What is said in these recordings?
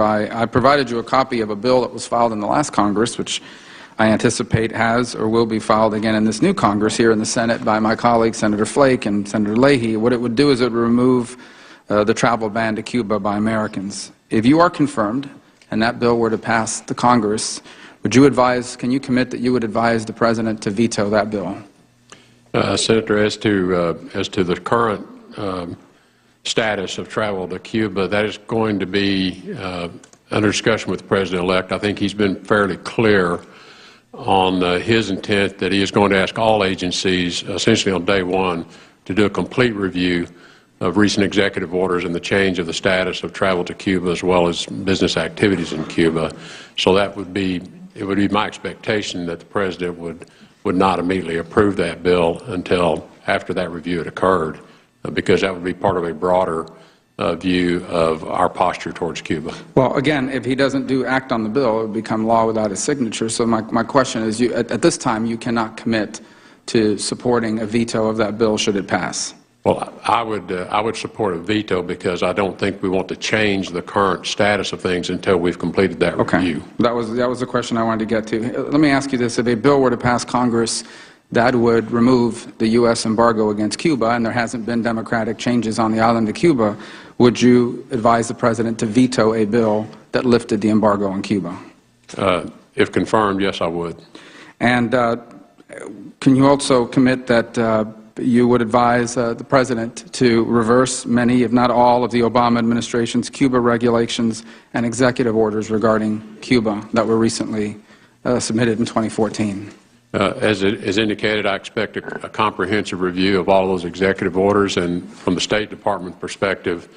I provided you a copy of a bill that was filed in the last Congress, which I anticipate has or will be filed again in this new Congress here in the Senate by my colleagues Senator Flake and Senator Leahy. What it would do is it would remove the travel ban to Cuba by Americans. If you are confirmed and that bill were to pass the Congress, would you advise, can you commit that you would advise the President to veto that bill? Senator, as to the current status of travel to Cuba, that is going to be under discussion with the President-elect. I think he's been fairly clear on his intent that he is going to ask all agencies, essentially on day one, to do a complete review of recent executive orders and the change of the status of travel to Cuba as well as business activities in Cuba. So it would be my expectation that the President would not immediately approve that bill until after that review had occurred, because that would be part of a broader view of our posture towards Cuba. Well, again, if he doesn't act on the bill, it would become law without his signature. So my question is, at this time, you cannot commit to supporting a veto of that bill should it pass. Well, I would support a veto because I don't think we want to change the current status of things until we've completed that review. That was the question I wanted to get to. Let me ask you this. If a bill were to pass Congress that would remove the U.S. embargo against Cuba, and there hasn't been democratic changes on the island of Cuba, would you advise the President to veto a bill that lifted the embargo on Cuba? If confirmed, yes, I would. And can you also commit that you would advise the President to reverse many, if not all, of the Obama administration's Cuba regulations and executive orders regarding Cuba that were recently submitted in 2014? As indicated, I expect a comprehensive review of all those executive orders, and from the State Department perspective,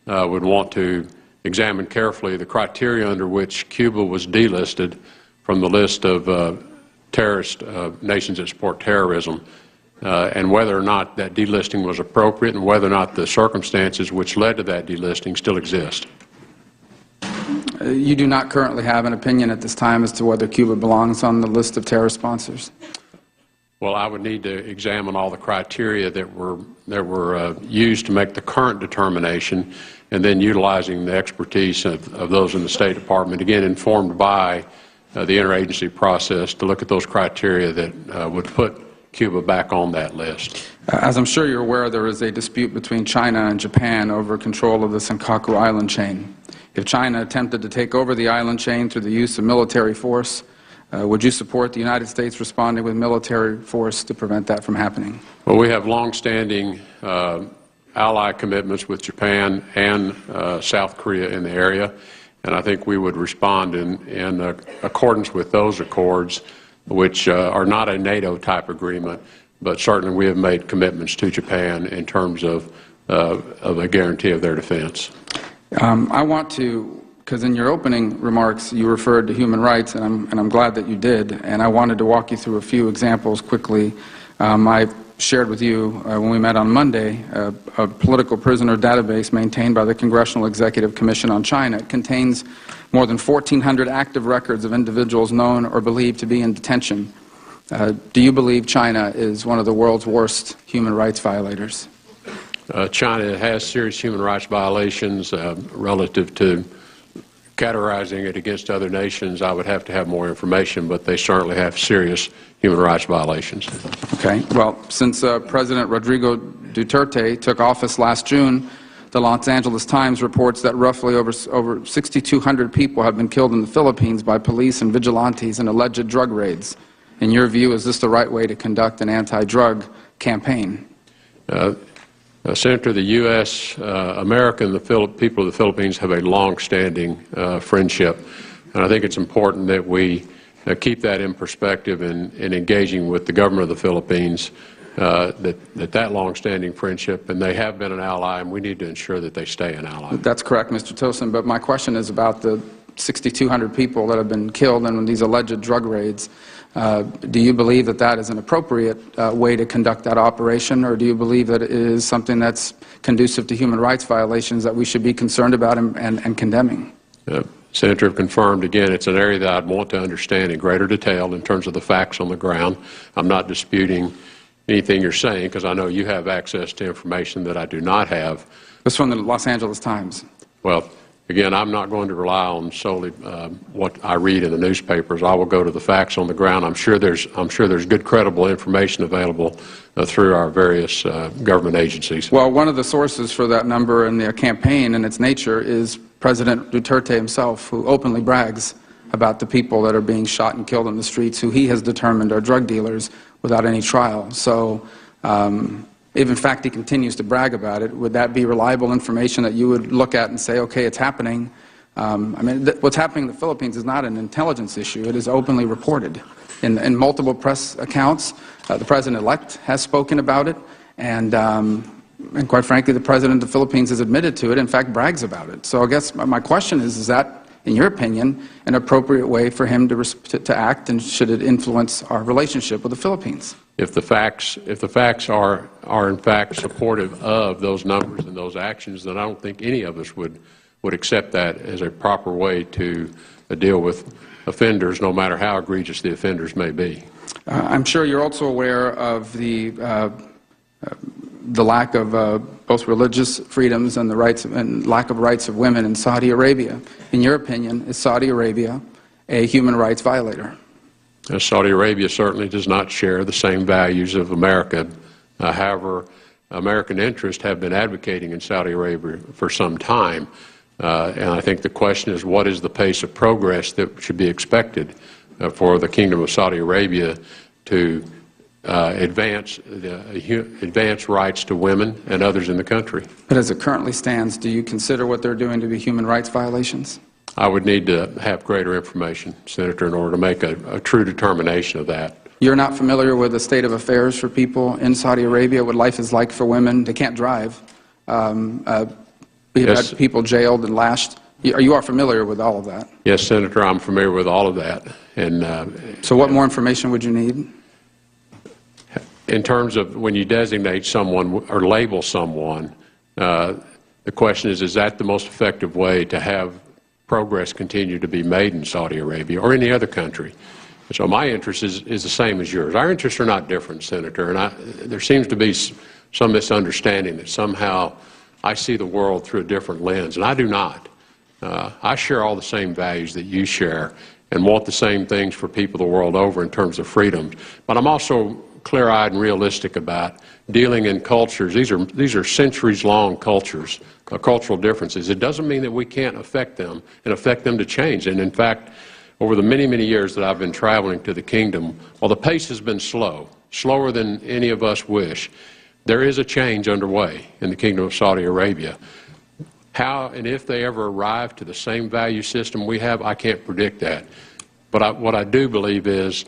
would want to examine carefully the criteria under which Cuba was delisted from the list of terrorist nations that support terrorism, and whether or not that delisting was appropriate and whether or not the circumstances which led to that delisting still exist. You do not currently have an opinion at this time as to whether Cuba belongs on the list of terror sponsors? Well, I would need to examine all the criteria that were used to make the current determination, and then utilizing the expertise of those in the State Department, again informed by the interagency process, to look at those criteria that would put Cuba back on that list. As I'm sure you're aware, there is a dispute between China and Japan over control of the Senkaku island chain. If China attempted to take over the island chain through the use of military force, would you support the United States responding with military force to prevent that from happening? Well, we have long-standing ally commitments with Japan and South Korea in the area, and I think we would respond in accordance with those accords, which are not a NATO-type agreement, but certainly we have made commitments to Japan in terms of a guarantee of their defense. I want to, because in your opening remarks you referred to human rights, and I'm glad that you did, and I wanted to walk you through a few examples quickly. I shared with you when we met on Monday a political prisoner database maintained by the Congressional Executive Commission on China. It contains more than 1,400 active records of individuals known or believed to be in detention. Do you believe China is one of the world's worst human rights violators? China has serious human rights violations relative to categorizing it against other nations. I would have to have more information, but they certainly have serious human rights violations. Okay. Well, since President Rodrigo Duterte took office last June, the Los Angeles Times reports that roughly over 6,200 people have been killed in the Philippines by police and vigilantes in alleged drug raids. In your view, is this the right way to conduct an anti-drug campaign? Senator, the U.S., America, and the people of the Philippines have a long-standing friendship, and I think it's important that we keep that in perspective in engaging with the government of the Philippines, that long-standing friendship, and they have been an ally, and we need to ensure that they stay an ally. That's correct, Mr. Tillerson, but my question is about the 6,200 people that have been killed in these alleged drug raids. Do you believe that that is an appropriate way to conduct that operation, or do you believe that it is something that's conducive to human rights violations that we should be concerned about and condemning? Senator, confirmed. Again, it's an area that I'd want to understand in greater detail in terms of the facts on the ground. I'm not disputing anything you're saying, because I know you have access to information that I do not have. This is from the Los Angeles Times. Well, again, I'm not going to rely on solely what I read in the newspapers. I will go to the facts on the ground. I'm sure there's good, credible information available through our various government agencies. Well, one of the sources for that number in the campaign and its nature is President Duterte himself, who openly brags about the people that are being shot and killed in the streets, who he has determined are drug dealers without any trial. So if in fact he continues to brag about it, would that be reliable information that you would look at and say, okay, it's happening? I mean, what's happening in the Philippines is not an intelligence issue. It is openly reported in multiple press accounts. The President-elect has spoken about it, and quite frankly, the President of the Philippines has admitted to it, in fact brags about it. So I guess my question is that, in your opinion, an appropriate way for him to act, and should it influence our relationship with the Philippines? If the facts are in fact supportive of those numbers and those actions, then I don't think any of us would accept that as a proper way to deal with offenders, no matter how egregious the offenders may be. I'm sure you're also aware of the lack of both religious freedoms and the rights and lack of rights of women in Saudi Arabia. In your opinion, is Saudi Arabia a human rights violator? Saudi Arabia certainly does not share the same values of America. However, American interests have been advocating in Saudi Arabia for some time. And I think the question is, what is the pace of progress that should be expected for the Kingdom of Saudi Arabia to advance rights to women and others in the country? But as it currently stands, do you consider what they're doing to be human rights violations? I would need to have greater information, Senator, in order to make a true determination of that. You're not familiar with the state of affairs for people in Saudi Arabia, what life is like for women? They can't drive. We've Yes. had people jailed and lashed. You are familiar with all of that? Yes, Senator, I'm familiar with all of that. And so what more information would you need? In terms of when you designate someone or label someone, the question is that the most effective way to have progress continue to be made in Saudi Arabia or any other country? So my interest is the same as yours. Our interests are not different, Senator, and there seems to be some misunderstanding that somehow I see the world through a different lens, and I do not. I share all the same values that you share and want the same things for people the world over in terms of freedoms. But I'm also clear-eyed and realistic about dealing in cultures. These are centuries-long cultures, cultural differences. It doesn't mean that we can't affect them and affect them to change. And in fact, over the many, many years that I've been traveling to the kingdom, while the pace has been slow, slower than any of us wish, there is a change underway in the Kingdom of Saudi Arabia. How and if they ever arrive to the same value system we have, I can't predict that. But what I do believe is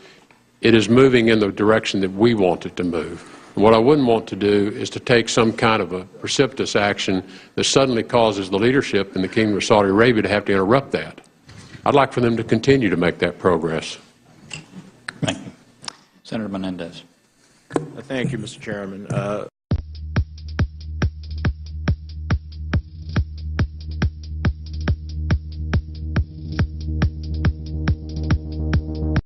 it is moving in the direction that we want it to move. And what I wouldn't want to do is to take some kind of a precipitous action that suddenly causes the leadership in the Kingdom of Saudi Arabia to have to interrupt that. I'd like for them to continue to make that progress. Thank you. Senator Menendez. Thank you, Mr. Chairman.